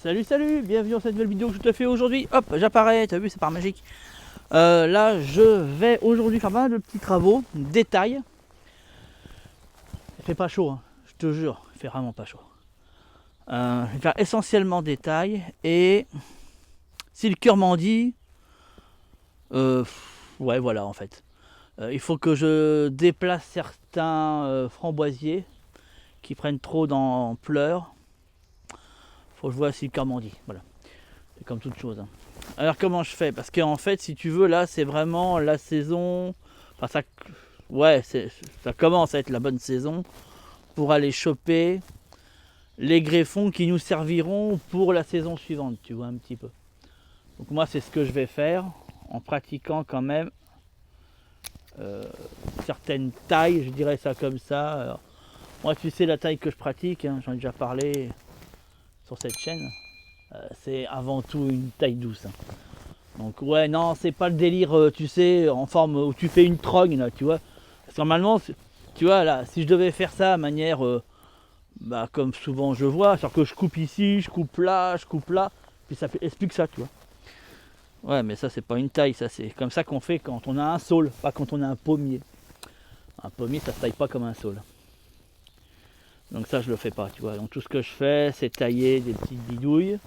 Salut, salut, bienvenue dans cette nouvelle vidéo que je te fais aujourd'hui. Hop, j'apparais, t'as vu, c'est par magique. Là, je vais aujourd'hui faire pas mal de petits travaux, détail. Il fait pas chaud, hein, je te jure, il fait vraiment pas chaud. Je vais faire essentiellement détail et si le cœur m'en dit, ouais, voilà en fait. Il faut que je déplace certains framboisiers qui prennent trop d'ampleur. Faut que je vois si le cœur m'en dit, voilà. C'est comme toute chose, hein. Alors comment je fais? Parce qu'en fait, si tu veux, là, c'est vraiment la saison. Enfin, ça, ouais, ça commence à être la bonne saison pour aller choper les greffons qui nous serviront pour la saison suivante, tu vois un petit peu. Donc moi, c'est ce que je vais faire en pratiquant quand même certaines tailles, je dirais ça comme ça. Alors, moi, tu sais la taille que je pratique, hein, j'en ai déjà parlé sur cette chaîne. C'est avant tout une taille douce, hein. Donc ouais, non, c'est pas le délire, tu sais, en forme où tu fais une trogne, là, tu vois. Parce que normalement, tu vois, là, si je devais faire ça à manière, bah, comme souvent je vois, c'est-à-dire que je coupe ici, je coupe là, puis ça explique ça, tu vois. Ouais, mais ça, c'est pas une taille, ça, c'est comme ça qu'on fait quand on a un saule, pas quand on a un pommier. Un pommier, ça se taille pas comme un saule. Donc ça, je le fais pas, tu vois. Donc tout ce que je fais, c'est tailler des petites bidouilles.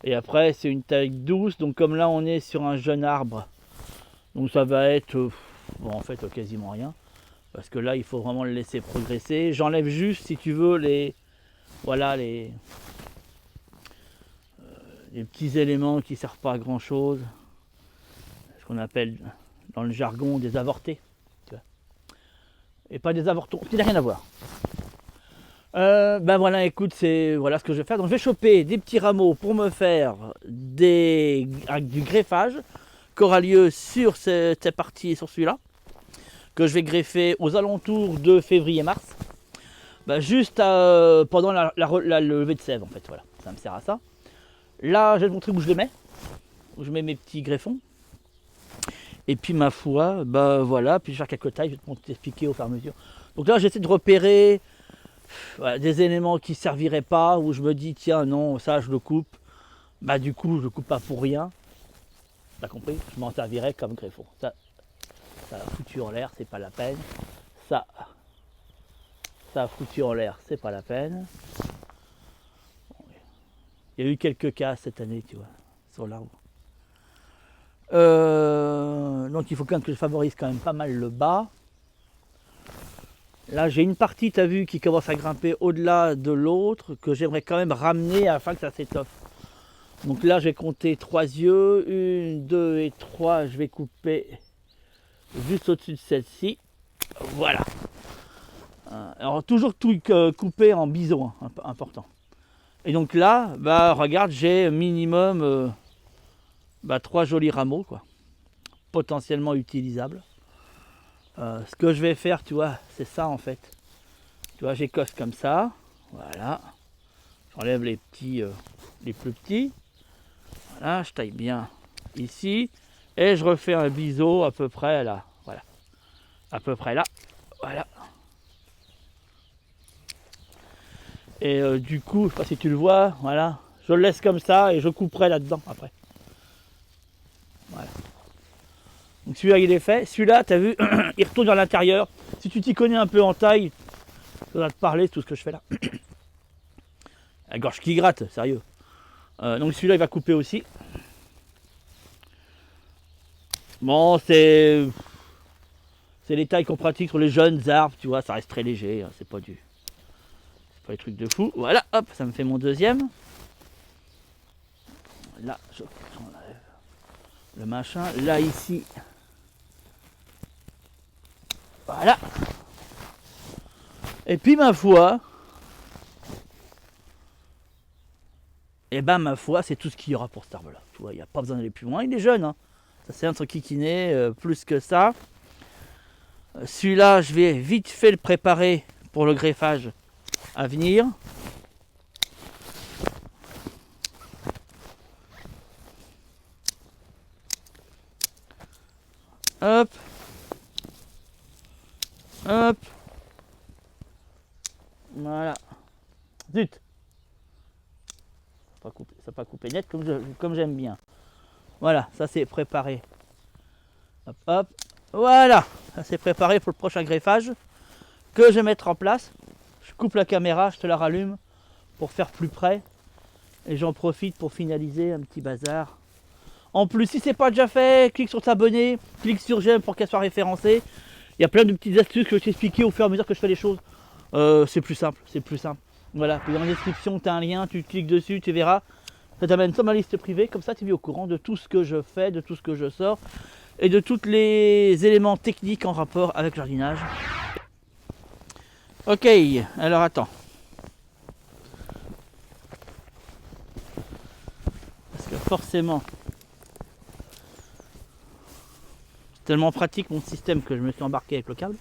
Et après, c'est une taille douce. Donc comme là, on est sur un jeune arbre. Donc ça va être, bon, en fait, quasiment rien. Parce que là, il faut vraiment le laisser progresser. J'enlève juste, si tu veux, voilà, les petits éléments qui ne servent pas à grand chose. Ce qu'on appelle dans le jargon des avortés. Tu vois. Et pas des avortons, qui n'a rien à voir. Ben voilà, écoute, c'est voilà ce que je vais faire. Donc je vais choper des petits rameaux pour me faire du greffage qui aura lieu sur cette partie, sur celui-là, que je vais greffer aux alentours de février-mars. Ben juste pendant la levée de sève, en fait, voilà, ça me sert à ça. Là, je vais te montrer où je les mets, où je mets mes petits greffons. Et puis ma foi, bah voilà, puis je vais faire quelques tailles, je vais t'expliquer au fur et à mesure. Donc là, j'essaie de repérer voilà, des éléments qui ne serviraient pas, où je me dis, tiens, non, ça, je le coupe. Bah du coup, je le coupe pas pour rien. T'as compris? Je m'en servirais comme greffon. Ça a foutu en l'air, c'est pas la peine. Ça a foutu en l'air, c'est pas la peine. Il y a eu quelques cas cette année, tu vois, sur l'arbre. Donc il faut quand même que je favorise quand même pas mal le bas. Là j'ai une partie, tu as vu, qui commence à grimper au-delà de l'autre, que j'aimerais quand même ramener afin que ça s'étoffe. Donc là je vais compter 3 yeux, 1, 2 et 3, je vais couper juste au-dessus de celle-ci. Voilà. Alors toujours tout coupé en biseau, hein, important. Et donc là, bah regarde, j'ai minimum 3 jolis rameaux, quoi, potentiellement utilisables. Ce que je vais faire, tu vois, c'est ça en fait. Tu vois, j'écosse comme ça, voilà. J'enlève les petits, les plus petits. Voilà, je taille bien ici. Et je refais un biseau à peu près là, voilà. À peu près là, voilà. Et du coup, je sais pas si tu le vois, voilà. Je le laisse comme ça et je couperai là-dedans après. Voilà. Donc celui-là il est fait. Celui-là, tu as vu, il retourne dans l'intérieur. Si tu t'y connais un peu en taille, ça va te parler de tout ce que je fais là. La gorge qui gratte, sérieux. Donc celui-là il va couper aussi. Bon, c'est les tailles qu'on pratique sur les jeunes arbres, tu vois, ça reste très léger, hein, c'est pas des trucs de fou. Voilà, hop, ça me fait mon deuxième. Là, j'enlève le machin. Là, ici. Voilà. Et puis, ma foi, ma foi, c'est tout ce qu'il y aura pour cet arbre-là. Tu vois, il n'y a pas besoin d'aller plus loin. Il est jeune, hein. Ça, c'est un truc kikiner, plus que ça. Celui-là, je vais vite fait le préparer pour le greffage à venir. Hop. Hop. Voilà. Zut. pas coupé net comme j'aime bien. Voilà, ça c'est préparé. Hop, hop. Voilà, ça c'est préparé pour le prochain greffage que je vais mettre en place. Je coupe la caméra, je te la rallume pour faire plus près. Et j'en profite pour finaliser un petit bazar. En plus, si c'est pas déjà fait, clique sur t'abonner, clique sur j'aime pour qu'elle soit référencée. Il y a plein de petites astuces que je vais t'expliquer au fur et à mesure que je fais les choses. C'est plus simple, c'est plus simple. Voilà, puis dans la description, tu as un lien, tu cliques dessus, tu verras. Ça t'amène sur ma liste privée, comme ça tu es au courant de tout ce que je fais, de tout ce que je sors et de tous les éléments techniques en rapport avec le jardinage. Ok, alors attends. Parce que forcément, c'est tellement pratique mon système que je me suis embarqué avec le câble.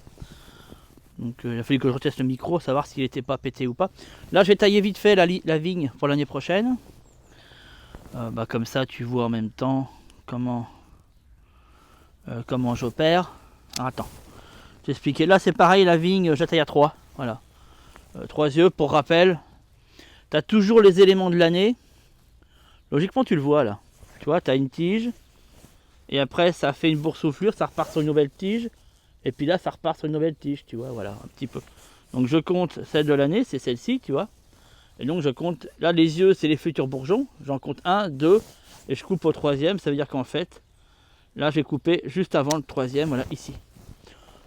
Donc il a fallu que je reteste le micro, savoir s'il n'était pas pété ou pas. Là je vais tailler vite fait la vigne pour l'année prochaine. Comme ça tu vois en même temps comment j'opère. Attends, je vais expliquer. Là c'est pareil, la vigne je la taille à 3. Voilà. 3 yeux pour rappel. Tu as toujours les éléments de l'année. Logiquement tu le vois là. Tu vois, tu as une tige. Et après ça fait une boursouflure, ça repart sur une nouvelle tige. Et puis là ça repart sur une nouvelle tige, tu vois, voilà, un petit peu. Donc je compte celle de l'année, c'est celle-ci, tu vois. Et donc je compte, là les yeux c'est les futurs bourgeons. J'en compte 1, 2, et je coupe au 3e. Ça veut dire qu'en fait, là j'ai coupé juste avant le 3e, voilà, ici.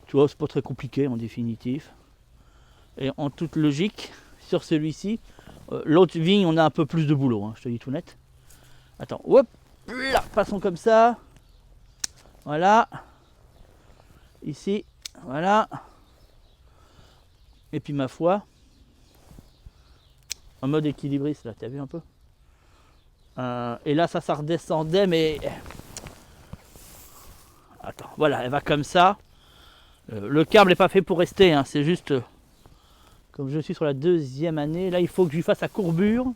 Tu vois, c'est pas très compliqué en définitive. Et en toute logique, sur celui-ci, l'autre vigne on a un peu plus de boulot, hein, je te dis tout net. Attends, hop, là, passons comme ça. Voilà. Ici, voilà. Et puis ma foi, en mode équilibriste, là, t'as vu un peu. Et là, ça redescendait, mais... Attends, voilà, elle va comme ça. Le câble n'est pas fait pour rester, hein, c'est juste... comme je suis sur la 2e année, là, il faut que je lui fasse la courbure.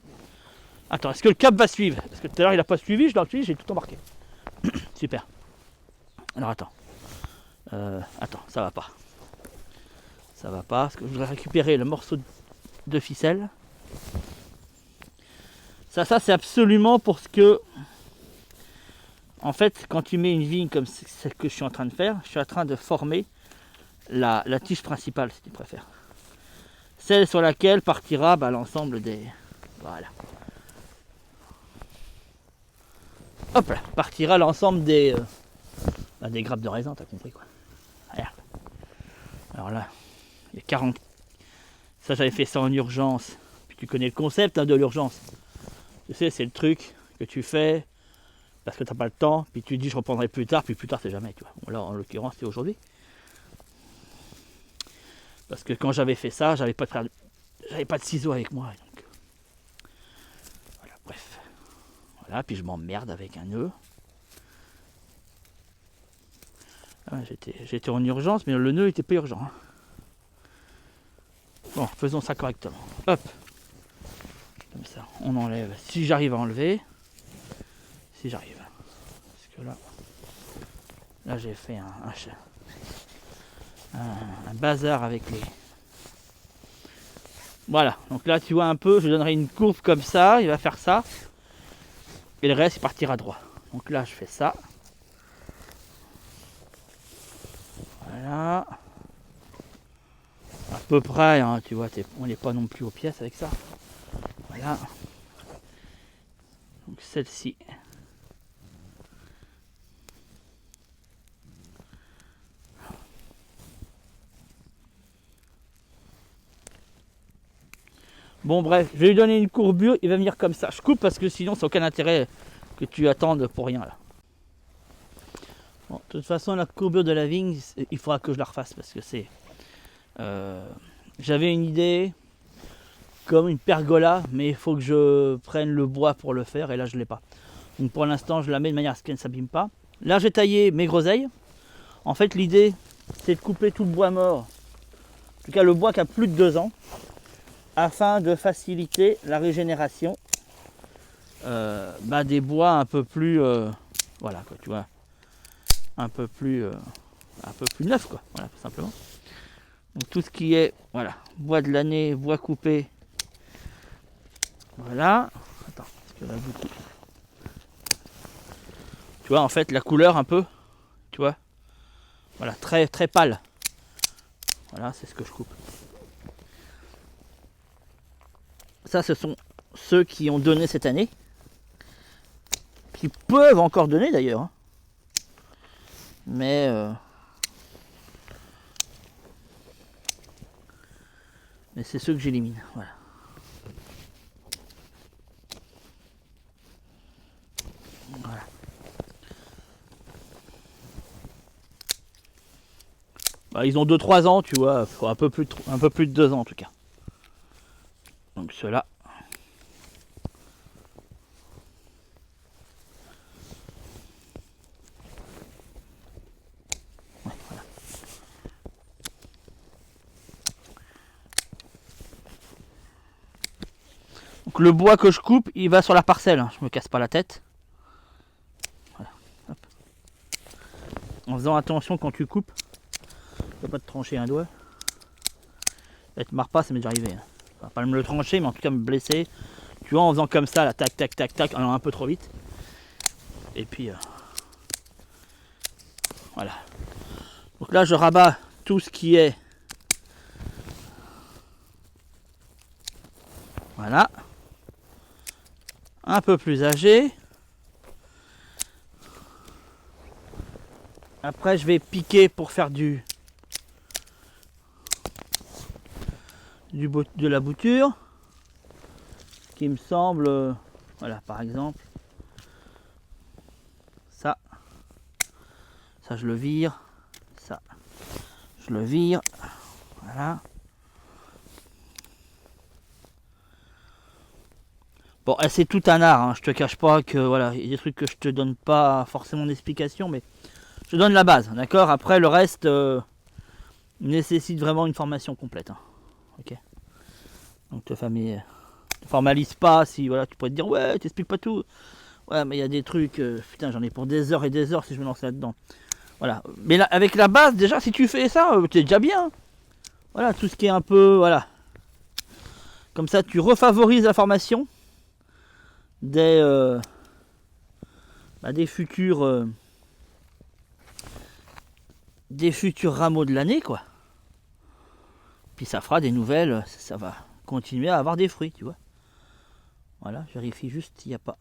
Attends, est-ce que le câble va suivre? Parce que tout à l'heure, il n'a pas suivi, je l'ai suivi, j'ai tout embarqué. Super. Alors, attends. Attends, ça va pas. Ça va pas, parce que je voudrais récupérer le morceau de ficelle. Ça c'est absolument pour ce que... En fait, quand tu mets une vigne comme celle que je suis en train de faire, je suis en train de former la tige principale, si tu préfères. Celle sur laquelle partira l'ensemble des... Voilà. Hop là, partira l'ensemble des grappes de raisin, t'as compris quoi. Regarde. Alors là, il y a 40. Ça j'avais fait ça en urgence. Puis tu connais le concept de l'urgence. Tu sais, c'est le truc que tu fais parce que t'as pas le temps, puis tu dis je reprendrai plus tard, puis plus tard c'est jamais, tu vois. Bon, là en l'occurrence c'est aujourd'hui. Parce que quand j'avais fait ça, j'avais pas de ciseaux avec moi. Donc... Voilà, bref. Voilà, puis je m'emmerde avec un nœud. Ah, j'étais en urgence, mais le nœud était pas urgent. Hein. Bon, faisons ça correctement. Hop. Comme ça, on enlève. Si j'arrive à enlever. Si j'arrive. Parce que là j'ai fait un bazar avec les... Voilà, donc là tu vois un peu, je donnerai une courbe comme ça, il va faire ça. Et le reste il partira droit. Donc là je fais ça. Voilà. À peu près, hein, tu vois, on n'est pas non plus aux pièces avec ça. Voilà. Donc celle-ci. Bon bref, je vais lui donner une courbure, il va venir comme ça. Je coupe parce que sinon c'est aucun intérêt que tu attendes pour rien là. Bon, de toute façon la courbure de la vigne, il faudra que je la refasse parce que c'est... j'avais une idée comme une pergola, mais il faut que je prenne le bois pour le faire et là je ne l'ai pas. Donc pour l'instant je la mets de manière à ce qu'elle ne s'abîme pas. Là j'ai taillé mes groseilles. En fait l'idée c'est de couper tout le bois mort, en tout cas le bois qui a plus de 2 ans, afin de faciliter la régénération des bois un peu plus voilà quoi, tu vois, un peu plus neuf quoi, voilà tout simplement. Donc tout ce qui est voilà, bois de l'année, bois coupé, voilà. Attends, parce Il y en a beaucoup. Tu vois, en fait, la couleur un peu, tu vois, voilà, très très pâle. Voilà, c'est ce que je coupe. Ça, ce sont ceux qui ont donné cette année, qui peuvent encore donner d'ailleurs. Hein. Mais c'est ceux que j'élimine. Voilà. Voilà. Bah, ils ont 2-3 ans, tu vois, un peu plus de 2 ans en tout cas. Donc ceux-là. Ouais, voilà. Donc le bois que je coupe, il va sur la parcelle, hein. Je me casse pas la tête. Voilà. Hop. En faisant attention quand tu coupes, tu ne vas pas te trancher un doigt. Et te marre pas, ça m'est déjà arrivé. Hein. Enfin, pas me le trancher, mais en tout cas me blesser. Tu vois, en faisant comme ça, là, tac, tac, tac, tac, en allant un peu trop vite. Et puis, voilà. Donc là, je rabats tout ce qui est. Voilà. Un peu plus âgé. Après, je vais piquer pour faire de la bouture. Qui me semble, voilà, par exemple, ça je le vire, ça je le vire, voilà. Bon, c'est tout un art, hein. Je te cache pas que voilà, il y a des trucs que je te donne pas forcément d'explication, mais je te donne la base, d'accord. Après le reste nécessite vraiment une formation complète, hein. Ok. Donc te formalise pas. Si voilà, tu pourrais te dire ouais, t'expliques pas tout. Ouais, mais il y a des trucs, putain, j'en ai pour des heures et des heures si je me lance là-dedans. Voilà. Mais là, avec la base, déjà, si tu fais ça, t'es déjà bien. Voilà, tout ce qui est un peu, voilà. Comme ça, tu refavorises la formation des futurs rameaux de l'année, quoi. Puis ça fera des nouvelles, ça va continuer à avoir des fruits, tu vois. Voilà, je vérifie juste s'il n'y a pas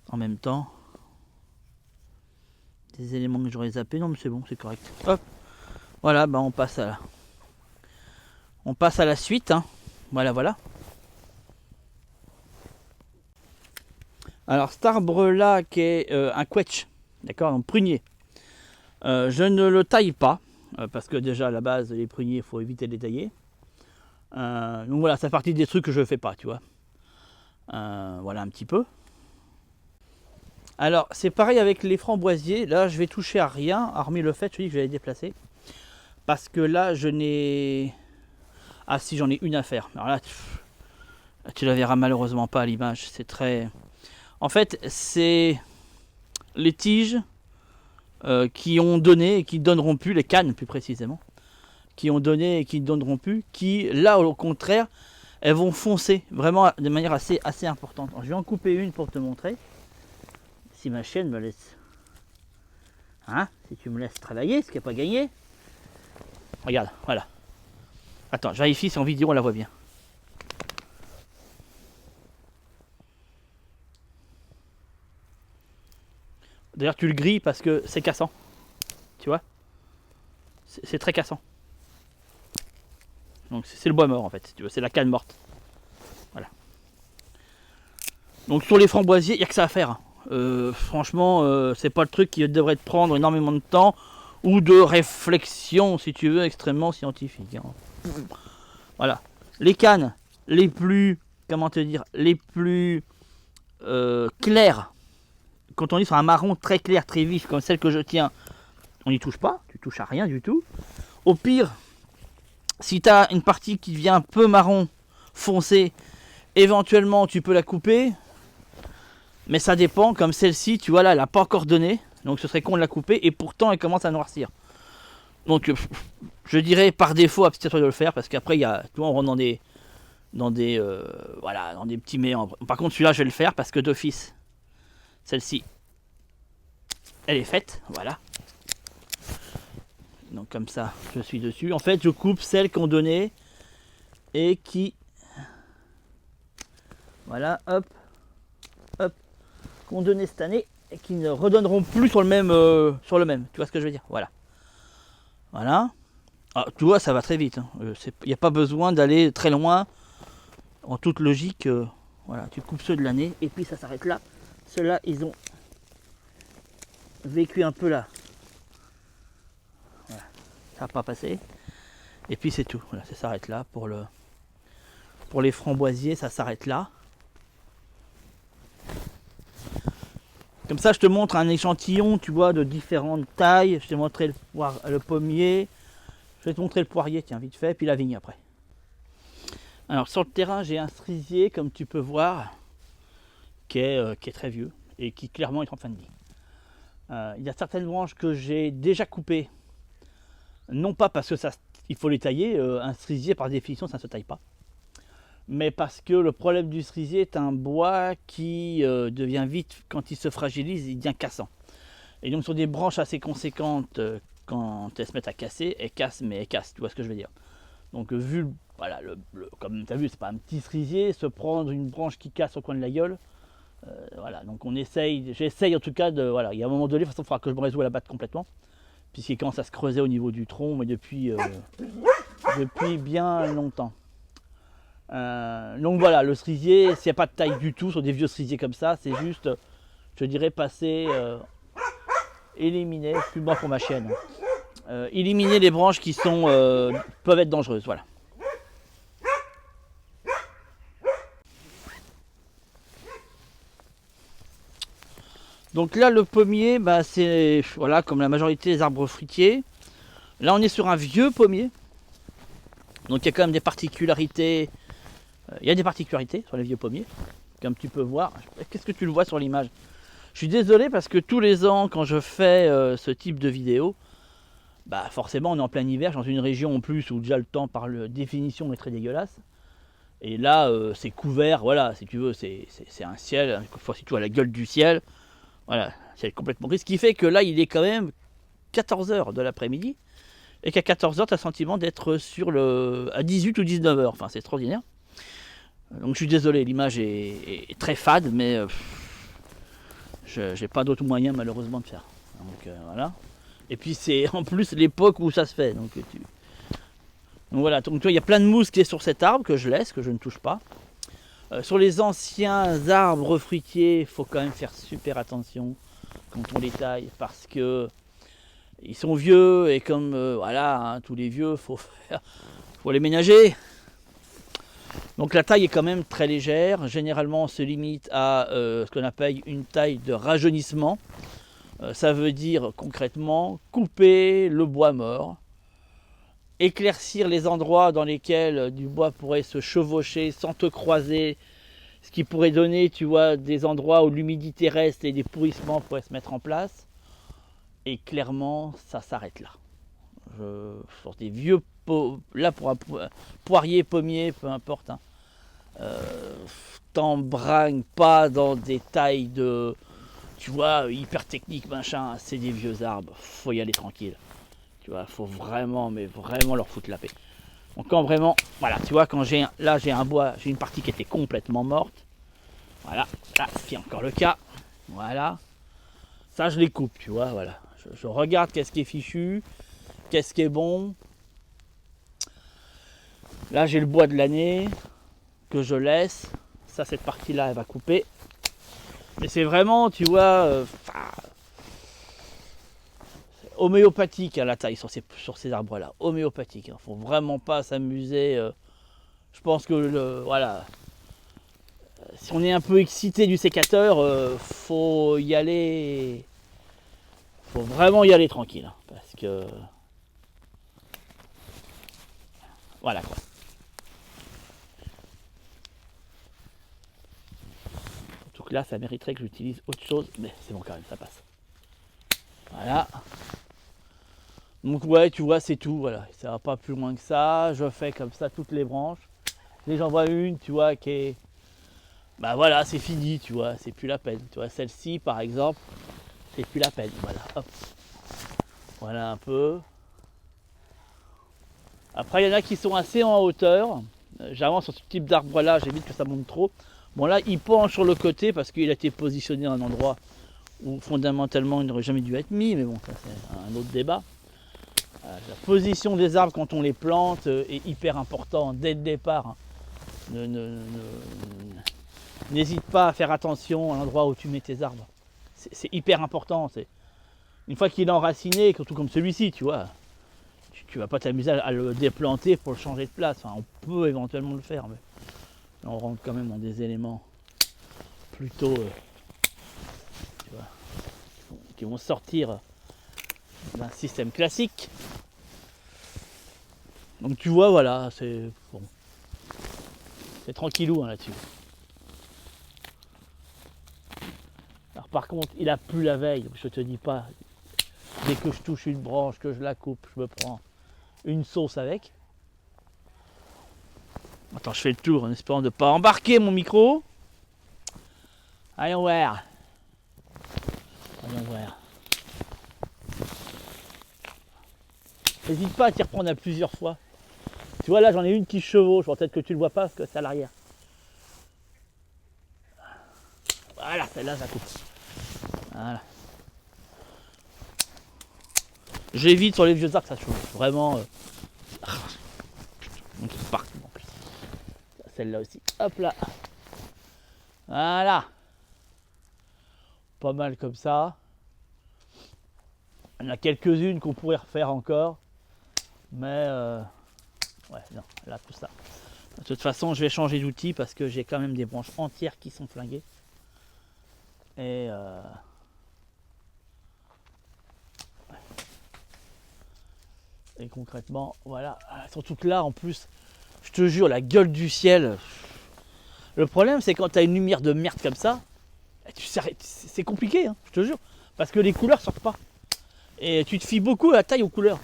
en même temps des éléments que j'aurais zappés. Non, mais c'est bon, c'est correct. Hop, voilà, bah on passe à la suite, hein. Voilà. Alors cet arbre là qui est un quetch, d'accord, un prunier. Je ne le taille pas parce que déjà à la base les pruniers il faut éviter de les tailler. Donc voilà, ça fait partie des trucs que je ne fais pas, tu vois. Voilà un petit peu. Alors c'est pareil avec les framboisiers. Là je vais toucher à rien, hormis le fait, je dis que je vais les déplacer. Parce que là je n'ai... Ah si, j'en ai une à faire. Alors là, tu la verras malheureusement pas à l'image. C'est très... En fait, c'est les tiges qui ont donné et qui donneront plus, les cannes plus précisément, qui ont donné et qui ne donneront plus, qui là au contraire, elles vont foncer vraiment de manière assez importante. Alors, je vais en couper une pour te montrer. Si ma chaîne me laisse... Hein, si tu me laisses travailler, ce qui n'est pas gagné. Regarde, voilà. Attends, je vérifie si en vidéo on la voit bien. D'ailleurs tu le grilles parce que c'est cassant. Tu vois, c'est très cassant. Donc c'est le bois mort en fait, tu vois, c'est la canne morte. Voilà. Donc sur les framboisiers, il n'y a que ça à faire. Franchement, c'est pas le truc qui devrait te prendre énormément de temps ou de réflexion, si tu veux, extrêmement scientifique. Hein. Voilà. Les cannes les plus, comment te dire, les plus claires. Quand on est sur un marron très clair, très vif, comme celle que je tiens, on n'y touche pas, tu touches à rien du tout. Au pire, si tu as une partie qui devient un peu marron foncé, éventuellement tu peux la couper, mais ça dépend, comme celle-ci, tu vois là, elle n'a pas encore donné, donc ce serait con de la couper, et pourtant elle commence à noircir. Donc je dirais par défaut, abstiens-toi de le faire, parce qu'après, tu vois, on rentre dans dans des, voilà, dans des petits méandres. Par contre, celui-là, je vais le faire parce que d'office, celle-ci, elle est faite, voilà. Donc comme ça, je suis dessus. En fait, je coupe celles qu'on donnait et qui, voilà, hop, hop, qu'on donnait cette année et qui ne redonneront plus sur le même, Tu vois ce que je veux dire? Voilà. Voilà. Ah, tu vois, ça va très vite. Il n'y a pas besoin d'aller très loin. En toute logique, voilà, tu coupes ceux de l'année et puis ça s'arrête là. Ceux-là, ils ont vécu un peu là. Voilà. Ça n'a pas passé. Et puis c'est tout. Voilà, ça s'arrête là. Pour les framboisiers, ça s'arrête là. Comme ça, je te montre un échantillon, tu vois, de différentes tailles. Je t'ai montré le pommier. Je vais te montrer le poirier, tiens, vite fait, puis la vigne après. Alors, sur le terrain, j'ai un cerisier, comme tu peux voir, qui est très vieux et qui clairement est en fin de vie. Il y a certaines branches que j'ai déjà coupées. Non pas parce que il faut les tailler, un cerisier par définition ça ne se taille pas. Mais parce que le problème du cerisier est un bois qui devient vite, quand il se fragilise, il devient cassant. Et donc sur des branches assez conséquentes, quand elles se mettent à casser, elles cassent, mais elles cassent, tu vois ce que je veux dire. Donc vu, voilà, comme tu as vu, c'est pas un petit cerisier, se prendre une branche qui casse au coin de la gueule, voilà, donc j'essaye en tout cas voilà, il y a un moment donné, de toute façon il faudra que je me résoue à la battre complètement, puisqu'il commence à se creuser au niveau du tronc, mais depuis bien longtemps. Donc voilà, le cerisier, s'il n'y a pas de taille du tout sur des vieux cerisiers comme ça, c'est juste, je dirais, passer, éliminer, plus moi pour ma chienne, éliminer les branches qui peuvent être dangereuses, voilà. Donc là, le pommier, bah, c'est voilà, comme la majorité des arbres fruitiers. Là, on est sur un vieux pommier. Donc il y a quand même des particularités. Il y a des particularités sur les vieux pommiers, comme tu peux voir. Qu'est-ce que tu le vois sur l'image? Je suis désolé parce que tous les ans, quand je fais ce type de vidéo, bah forcément on est en plein hiver, dans une région en plus où déjà le temps par définition est très dégueulasse. Et là, c'est couvert, voilà, si tu veux, c'est un ciel, si tu vois la gueule du ciel, voilà, c'est complètement gris. Ce qui fait que là, il est quand même 14h de l'après-midi, et qu'à 14h, tu as le sentiment d'être à 18 ou 19h, enfin c'est extraordinaire. Donc je suis désolé, l'image est très fade, mais je n'ai pas d'autre moyen malheureusement de faire. Donc voilà. Et puis c'est en plus l'époque où ça se fait. Donc voilà, donc tu vois, il y a plein de mousse qui est sur cet arbre que je laisse, que je ne touche pas. Sur les anciens arbres fruitiers, il faut quand même faire super attention quand on les taille, parce que ils sont vieux et comme voilà, hein, tous les vieux, faut les ménager. Donc la taille est quand même très légère. Généralement, on se limite à ce qu'on appelle une taille de rajeunissement. Ça veut dire concrètement couper le bois mort, éclaircir les endroits dans lesquels du bois pourrait se chevaucher sans te croiser, ce qui pourrait donner, tu vois, des endroits où l'humidité reste et des pourrissements pourraient se mettre en place. Et clairement, ça s'arrête là. Sur des vieux là pour un poirier, pommier, peu importe, hein, t'embringue pas dans des tailles de, tu vois, hyper technique, machin. C'est des vieux arbres, faut y aller tranquille. Tu vois, faut vraiment, mais vraiment leur foutre la paix. Donc quand vraiment, voilà, tu vois, quand j'ai un bois, j'ai une partie qui était complètement morte. Voilà, là, ce qui est encore le cas. Voilà, ça je les coupe, tu vois, voilà. Je regarde qu'est-ce qui est fichu, qu'est-ce qui est bon. Là, j'ai le bois de l'année que je laisse. Ça, cette partie-là, elle va couper. Mais c'est vraiment, tu vois, homéopathique à la taille sur ces arbres-là. Homéopathique. Hein. Faut vraiment pas s'amuser. Je pense que voilà. Si on est un peu excité du sécateur, faut y aller. Faut vraiment y aller tranquille. Hein, parce que. Voilà quoi. Donc là, ça mériterait que j'utilise autre chose, mais c'est bon quand même, ça passe. Voilà. Donc ouais, tu vois, c'est tout, voilà. Ça va pas plus loin que ça. Je fais comme ça toutes les branches. Dès que j'en vois une, tu vois, qui est... Bah voilà, c'est fini, tu vois, c'est plus la peine. Tu vois, celle-ci, par exemple, c'est plus la peine. Voilà, hop. Voilà un peu. Après, il y en a qui sont assez en hauteur. Généralement, sur ce type d'arbre-là, j'évite que ça monte trop. Bon, là, il penche sur le côté parce qu'il a été positionné à un endroit où fondamentalement il n'aurait jamais dû être mis. Mais bon, ça, c'est un autre débat. La position des arbres quand on les plante est hyper important dès le départ. Hein. N'hésite pas à faire attention à l'endroit où tu mets tes arbres. C'est hyper important. Une fois qu'il est enraciné, surtout comme celui-ci, tu vois, tu vas pas t'amuser à le déplanter pour le changer de place. Enfin, on peut éventuellement le faire, mais là, on rentre quand même dans des éléments plutôt tu vois, qui vont sortir d'un système classique. Donc tu vois, voilà, c'est bon. C'est tranquillou hein, là-dessus. Alors par contre, il a plu la veille, donc je te dis pas, dès que je touche une branche, que je la coupe, je me prends une sauce avec. Attends, je fais le tour en espérant de ne pas embarquer mon micro. Allons voir. Allons voir. N'hésite pas à t'y reprendre à plusieurs fois. Tu vois là, j'en ai une qui chevauche. Peut-être que tu le vois pas parce que c'est à l'arrière. Voilà, celle-là, ça coupe. Voilà. J'évite sur les vieux arbres, ça chevauche. Vraiment. Donc c'est partout en plus. Celle-là aussi. Hop là. Voilà. Pas mal comme ça. Il y en a quelques-unes qu'on pourrait refaire encore. Mais ouais, non, là tout ça. De toute façon, je vais changer d'outil parce que j'ai quand même des branches entières qui sont flinguées. Et et concrètement, voilà. Surtout que là, en plus, je te jure, la gueule du ciel. Le problème, c'est quand tu as une lumière de merde comme ça, c'est compliqué, hein, je te jure. Parce que les couleurs sortent pas. Et tu te fies beaucoup à la taille aux couleurs.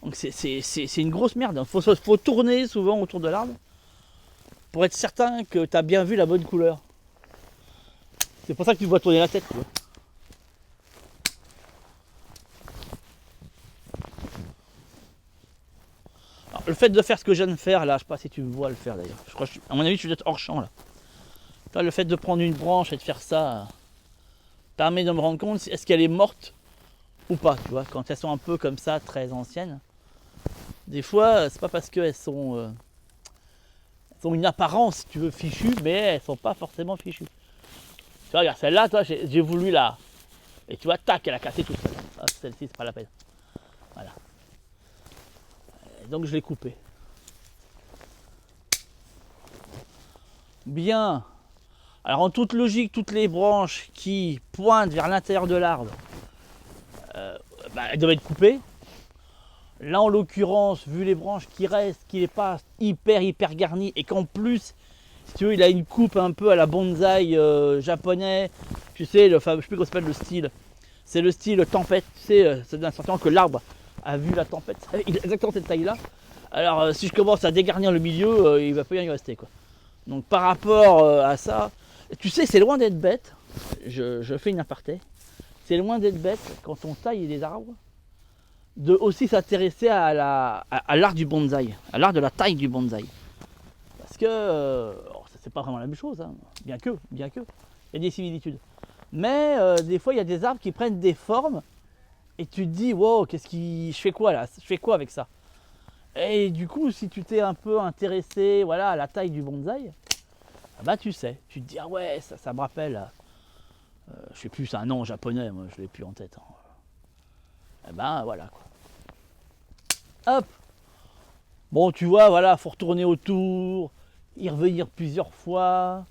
Donc c'est une grosse merde. Faut tourner souvent autour de l'arbre pour être certain que tu as bien vu la bonne couleur. C'est pour ça que tu dois tourner la tête, tu vois. Alors, le fait de faire ce que je viens de faire là, je sais pas si tu me vois le faire d'ailleurs. Je crois à mon avis, je suis peut-être hors champ là. Là, le fait de prendre une branche et de faire ça permet de me rendre compte est-ce qu'elle est morte ou pas, tu vois. Quand elles sont un peu comme ça, très anciennes, des fois, c'est pas parce qu'elles sont une apparence, si tu veux, fichues, mais elles sont pas forcément fichues. Tu vois, regarde, celle-là, toi, j'ai voulu là. Et tu vois, tac, elle a cassé toute seule. Hop, celle-ci, c'est pas la peine. Voilà. Et donc je l'ai coupée. Bien. Alors en toute logique, toutes les branches qui pointent vers l'intérieur de l'arbre, elles doivent être coupées. Là en l'occurrence, vu les branches qui restent, qu'il n'est pas hyper garni et qu'en plus, si tu veux, il a une coupe un peu à la bonsaï japonais, tu sais, je sais plus comment s'appelle le style. C'est le style tempête, tu sais, c'est d'un certain que l'arbre a vu la tempête, il a exactement cette taille là. Alors si je commence à dégarnir le milieu, il va pas bien y rester quoi. Donc par rapport à ça, tu sais, c'est loin d'être bête, je fais une aparté, c'est loin d'être bête quand on taille des arbres, de aussi s'intéresser à l'art du bonsaï, à l'art de la taille du bonsaï. Parce que, c'est pas vraiment la même chose, hein, bien que, il y a des similitudes. Mais des fois, il y a des arbres qui prennent des formes et tu te dis, wow, je fais quoi là? Je fais quoi avec ça? Et du coup, si tu t'es un peu intéressé voilà, à la taille du bonsaï, bah tu sais, tu te dis, ah ouais, ça me rappelle, je sais plus, c'est un nom japonais, moi je l'ai plus en tête. Hein. Et ben voilà quoi. Hop. Bon, tu vois, voilà, faut retourner autour, y revenir plusieurs fois,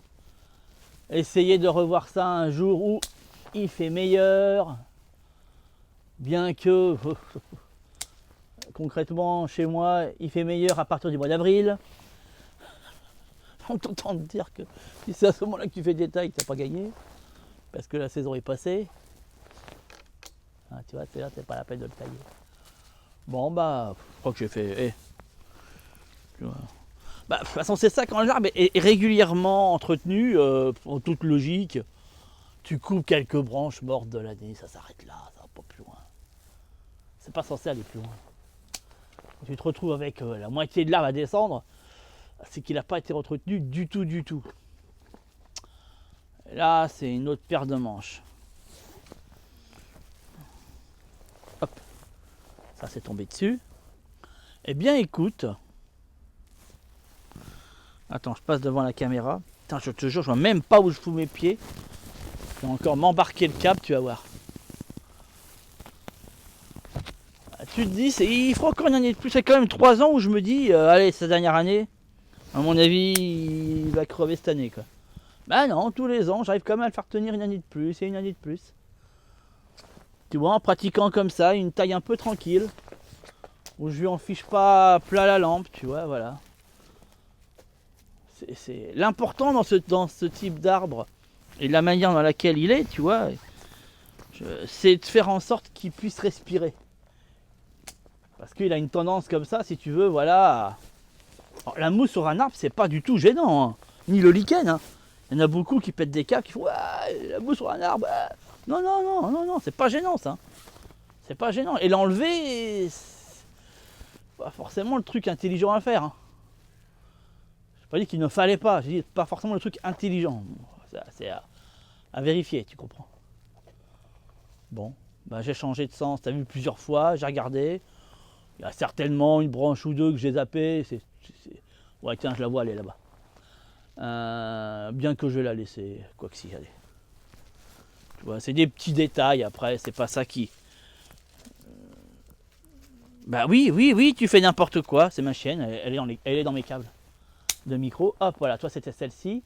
essayer de revoir ça un jour où il fait meilleur, bien que concrètement chez moi il fait meilleur à partir du mois d'avril. On t'entend te dire que si c'est à ce moment-là que tu fais des tailles, tu n'as pas gagné, parce que la saison est passée. Ah, tu vois, c'est là, c'est pas la peine de le tailler. Bon bah, je crois que j'ai fait. Tu vois. Bah, de toute façon, c'est ça quand l'arbre est régulièrement entretenu, en toute logique. Tu coupes quelques branches mortes de l'année, ça s'arrête là, ça va pas plus loin. C'est pas censé aller plus loin. Quand tu te retrouves avec la moitié de l'arbre à descendre, c'est qu'il n'a pas été entretenu du tout, du tout. Et là, c'est une autre paire de manches. Hop, ça c'est tombé dessus. Eh bien, écoute. Attends, je passe devant la caméra. Putain, je te jure, je vois même pas où je fous mes pieds. Je vais encore m'embarquer le câble, tu vas voir. Tu te dis, il faut encore une année de plus. C'est quand même 3 ans où je me dis, allez, cette dernière année, à mon avis, il va crever cette année, quoi. Bah non, tous les ans, j'arrive quand même à le faire tenir une année de plus et une année de plus. Tu vois, en pratiquant comme ça, une taille un peu tranquille, où je lui en fiche pas plat la lampe, tu vois, voilà. C'est l'important dans ce type d'arbre et la manière dans laquelle il est, tu vois, c'est de faire en sorte qu'il puisse respirer. Parce qu'il a une tendance comme ça, si tu veux, voilà. Alors, la mousse sur un arbre, c'est pas du tout gênant, hein. Ni le lichen, hein. Il y en a beaucoup qui pètent des câbles, qui font ouais, la mousse sur un arbre. Non, non, non, non, non, c'est pas gênant ça. C'est pas gênant. Et l'enlever, c'est pas forcément le truc intelligent à faire, hein. J'ai pas dit qu'il ne fallait pas, j'ai dit pas forcément le truc intelligent. C'est à vérifier, tu comprends. Bon, bah, j'ai changé de sens, t'as vu plusieurs fois, j'ai regardé. Il y a certainement une branche ou deux que j'ai zappé. Ouais, tiens, je la vois aller là-bas. Bien que je vais la laisser, quoi que si, allez. Tu vois, c'est des petits détails après, c'est pas ça qui. Bah oui, oui, oui, tu fais n'importe quoi, c'est ma chienne, elle est dans mes câbles de micro. Hop, voilà, toi c'était celle-ci.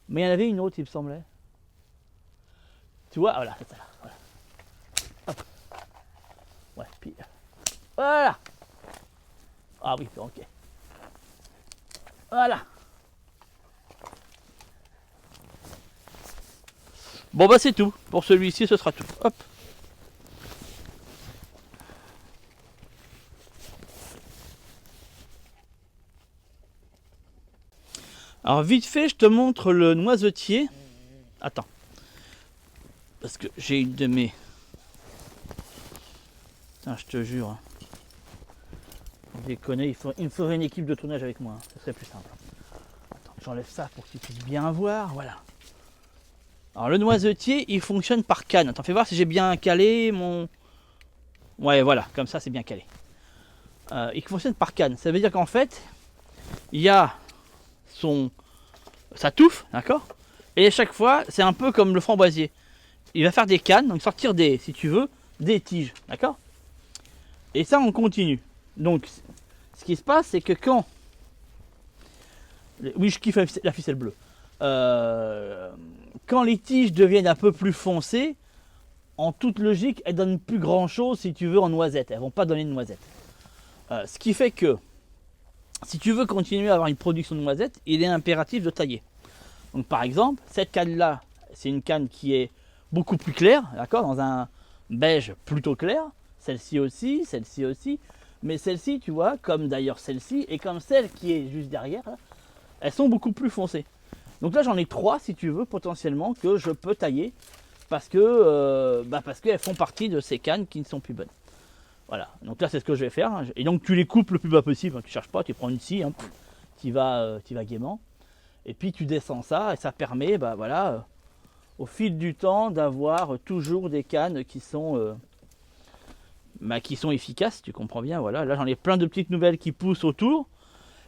Mais il y en avait une autre, il me semblait. Tu vois, voilà, c'est ça là. Voilà. Hop. Ouais, puis. Voilà. Ah oui, ok. Voilà. Bon bah c'est tout. Pour celui-ci, ce sera tout. Hop. Alors vite fait, je te montre le noisetier. Attends. Parce que j'ai une de mes... Putain, je te jure. Déconner, il me faudrait une équipe de tournage avec moi. Ce serait plus simple. Attends, j'enlève ça pour que tu puisses bien voir. Voilà. Alors le noisetier, il fonctionne par canne. Attends, fais voir si j'ai bien calé mon... Ouais, voilà, comme ça c'est bien calé. Il fonctionne par canne. Ça veut dire qu'en fait, il y a sa touffe, d'accord. Et à chaque fois, c'est un peu comme le framboisier. Il va faire des cannes, donc sortir des, si tu veux, des tiges, d'accord. Et ça, on continue. Donc, ce qui se passe, c'est que quand... Oui, je kiffe la ficelle bleue. Quand les tiges deviennent un peu plus foncées, en toute logique, elles donnent plus grand chose, si tu veux, en noisettes. Elles vont pas donner de noisettes. Ce qui fait que, si tu veux continuer à avoir une production de noisettes, il est impératif de tailler. Donc par exemple, cette canne-là, c'est une canne qui est beaucoup plus claire, d'accord, dans un beige plutôt clair. Celle-ci aussi, celle-ci aussi. Mais celle-ci, tu vois, comme d'ailleurs celle-ci, et comme celle qui est juste derrière, là, elles sont beaucoup plus foncées. Donc là, j'en ai 3, si tu veux, potentiellement, que je peux tailler, parce qu'elles font partie de ces cannes qui ne sont plus bonnes. Voilà, donc là, c'est ce que je vais faire. Et donc, tu les coupes le plus bas possible, tu ne cherches pas, tu prends une scie, hein, tu vas gaiement. Et puis, tu descends ça, et ça permet, voilà, au fil du temps, d'avoir toujours des cannes qui sont efficaces, tu comprends bien. Voilà, là, j'en ai plein de petites nouvelles qui poussent autour.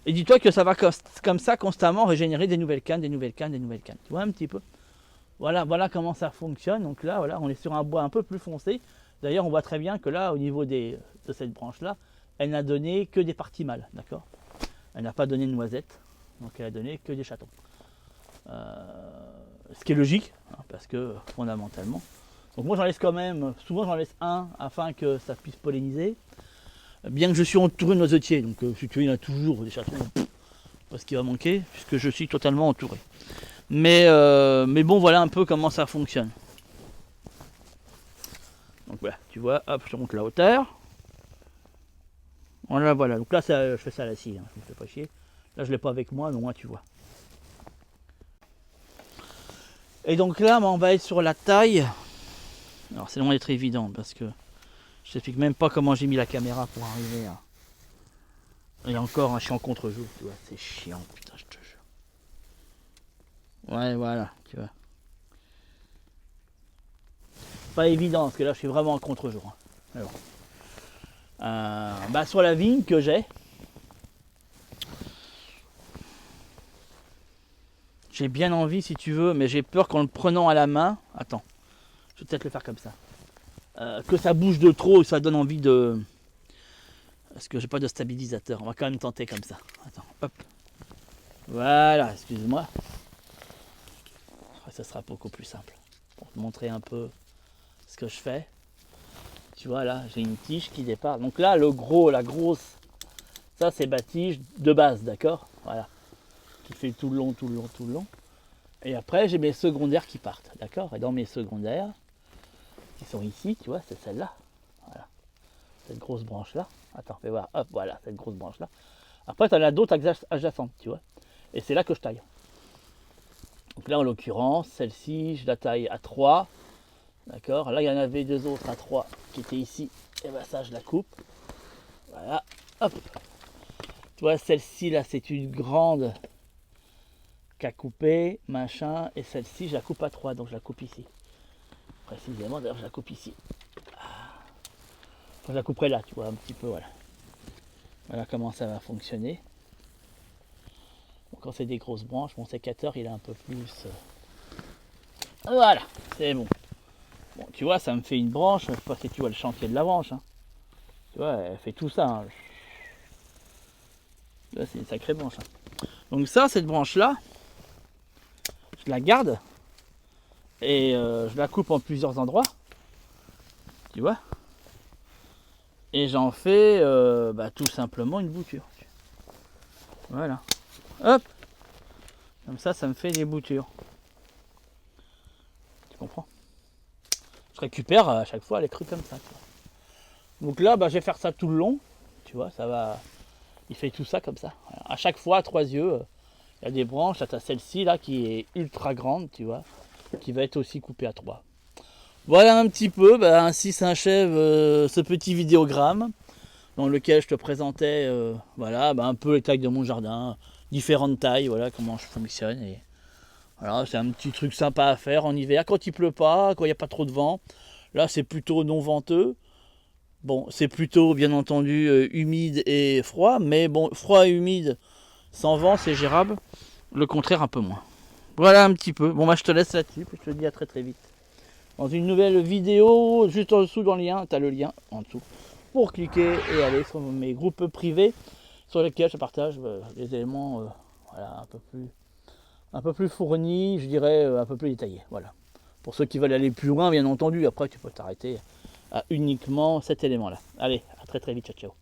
Et dis-toi que ça va comme ça constamment régénérer des nouvelles cannes, des nouvelles cannes, des nouvelles cannes. Tu vois un petit peu. Voilà comment ça fonctionne. Donc là, voilà, on est sur un bois un peu plus foncé. D'ailleurs, on voit très bien que là, au niveau de cette branche-là, elle n'a donné que des parties mâles, d'accord. Elle n'a pas donné de noisettes, donc elle a donné que des chatons. Ce qui est logique, hein, parce que fondamentalement. Donc moi, j'en laisse quand même, souvent j'en laisse un afin que ça puisse polliniser. Bien que je suis entouré de noisetiers, donc si tu veux, il y en a toujours des chatons, pas ce qui va manquer, puisque je suis totalement entouré. Mais bon, voilà un peu comment ça fonctionne. Donc voilà, tu vois, hop, je te montre la hauteur. Voilà, donc là, je fais ça à la scie, hein, je me fais pas chier. Là je l'ai pas avec moi, mais au moins tu vois. Et donc là on va être sur la taille. Alors c'est loin d'être évident parce que je t'explique même pas comment j'ai mis la caméra pour arriver à... Et encore, je suis en contre-jour, tu vois, c'est chiant, putain, je te jure. Ouais, voilà, tu vois. Pas évident, parce que là, je suis vraiment en contre-jour. Alors, bah, sur la vigne que j'ai bien envie, si tu veux, mais j'ai peur qu'en le prenant à la main, attends, je vais peut-être le faire comme ça, que ça bouge de trop et ça donne envie de... Parce que j'ai pas de stabilisateur, on va quand même tenter comme ça. Attends, hop. Voilà, excuse-moi. Ça sera beaucoup plus simple. Pour te montrer un peu ce que je fais. Tu vois là, j'ai une tige qui départ. Donc là, le gros, la grosse, ça c'est ma tige de base, d'accord? Voilà. Qui fait tout le long, tout le long, tout le long. Et après, j'ai mes secondaires qui partent, d'accord? Et dans mes secondaires, qui sont ici, tu vois, c'est celle-là. Voilà. Cette grosse branche-là. Attends, fais voir. Hop, voilà, cette grosse branche-là. Après, tu en as d'autres adjacentes, tu vois. Et c'est là que je taille. Donc là, en l'occurrence, celle-ci, je la taille à 3. D'accord? Là, il y en avait deux autres à 3 qui étaient ici. Et bien ça, je la coupe. Voilà. Hop. Tu vois, celle-ci, là, c'est une grande qu'à couper, machin. Et celle-ci, je la coupe à 3. Donc, je la coupe ici. Précisément, d'ailleurs, je la coupe ici. Enfin, je la couperai là, tu vois, un petit peu, voilà. Voilà comment ça va fonctionner. Donc, quand c'est des grosses branches, mon sécateur, il est un peu plus... Voilà, c'est bon. Bon, tu vois, ça me fait une branche. Je sais pas si tu vois le chantier de la branche. Hein. Tu vois, elle fait tout ça. Hein. Là, c'est une sacrée branche. Hein. Donc ça, cette branche-là, je la garde et je la coupe en plusieurs endroits. Tu vois. Et j'en fais bah, tout simplement une bouture. Voilà. Hop. Comme ça me fait des boutures. Tu comprends? Je récupère à chaque fois les trucs comme ça. Tu vois. Donc là, bah, je vais faire ça tout le long. Tu vois, ça va... Il fait tout ça comme ça. Voilà. À chaque fois, à 3 yeux, il y a des branches. Là, tu as celle-ci là qui est ultra grande, tu vois, qui va être aussi coupée à 3. Voilà un petit peu, bah, ainsi s'achève ce petit vidéogramme dans lequel je te présentais voilà, bah, un peu les tailles de mon jardin, différentes tailles, voilà comment je fonctionne. Et voilà, c'est un petit truc sympa à faire en hiver quand il pleut pas, quand il n'y a pas trop de vent. Là, c'est plutôt non venteux. Bon, c'est plutôt bien entendu humide et froid, mais bon, froid et humide sans vent, c'est gérable. Le contraire, un peu moins. Voilà un petit peu. Bon, bah, je te laisse là-dessus, puis je te dis à très très vite. Dans une nouvelle vidéo, juste en dessous dans le lien, tu as le lien en dessous pour cliquer et aller sur mes groupes privés sur lesquels je partage des éléments voilà, un peu plus fournis, je dirais un peu plus détaillés. Voilà. Pour ceux qui veulent aller plus loin, bien entendu, après tu peux t'arrêter à uniquement cet élément-là. Allez, à très très vite, ciao ciao.